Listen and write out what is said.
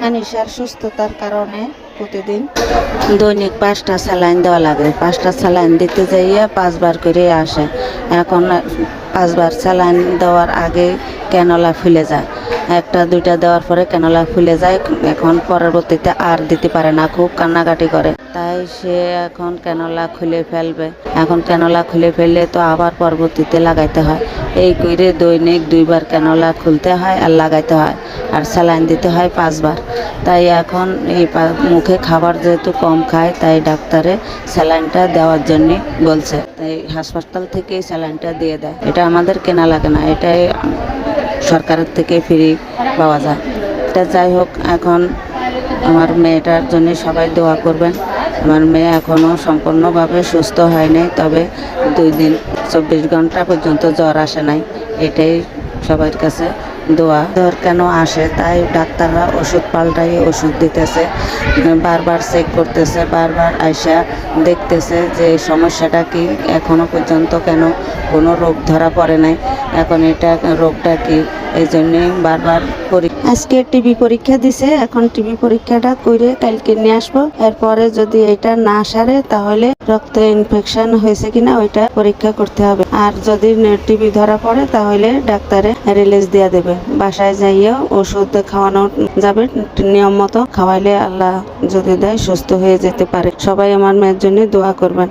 আনিশার সুস্থতার কারণে প্রতিদিন দৈনিক 5টা স্যালাইন দেওয়া লাগে। 5টা স্যালাইন দিতে যাইয়া 5বার করে আসে। এখন 5বার স্যালাইন দেওয়ার আগে ক্যানোলা ফুলে যায়। একটা দুইটা দেওয়ার পরে ক্যানোলা ফুলে যায়। এখন পরবর্তীতে আর দিতে পারে না, খুব কান্নাকাটি করে। তাই সে এখন ক্যানোলা খুলে ফেলবে। এখন ক্যানোলা খুলে ফেললে তো আবার পরবর্তীতে লাগাইতে হয়। এই করে দৈনিক 2বার ক্যানোলা খুলতে হয় আর লাগাইতে হয়, আর স্যালাইন দিতে হয় 5বার। তাই এখন এই মুখে খাবার যেহেতু কম খায়, তাই ডাক্তারে স্যালাইনটা দেওয়ার জন্য বলছে। তাই হাসপাতাল থেকে স্যালাইনটা দিয়ে দেয়। এটা আমাদের কেনা লাগে না, এটাই সরকারের থেকে ফ্রি পাওয়া যায়। এটা যাই হোক, এখন আমার মেয়েটার জন্য সবাই দোয়া করবেন। আমার মেয়ে এখনও সম্পূর্ণভাবে সুস্থ হয়নি, তবে 2 দিন 24 ঘন্টা পর্যন্ত জ্বর আসে নাই। এটাই সবার কাছে দোয়া। জ্বর কেন আসে তাই ডাক্তাররা ওষুধ পাল্টাই ওষুধ দিতেছে, বারবার চেক করতেছে, বারবার আইসা দেখতেছে যে সমস্যাটা কি, এখনো পর্যন্ত কেন কোনো রোগ ধরা পড়ে নাই, এখন এটা রোগটা কি, এই জন্যে বারবার আজকে টিবি পরীক্ষা দিছে। এখন টিবি পরীক্ষাটা করে কালকে নিয়ে আসবো। এরপরে যদি এটা না সারে তাহলে রক্তে ইনফেকশন হয়েছে কিনা ওইটা পরীক্ষা করতে হবে। আর যদি টিবি ধরা পড়ে তাহলে ডাক্তারে রিলিজ দিয়ে দেবে। বাসায় যাইয়া ওষুধ খাওয়ানো যাবে, নিয়ম মতো খাওয়াইলে আল্লাহ যদি দেয় সুস্থ হয়ে যেতে পারে। সবাই আমার মেয়ের জন্য দোয়া করবেন।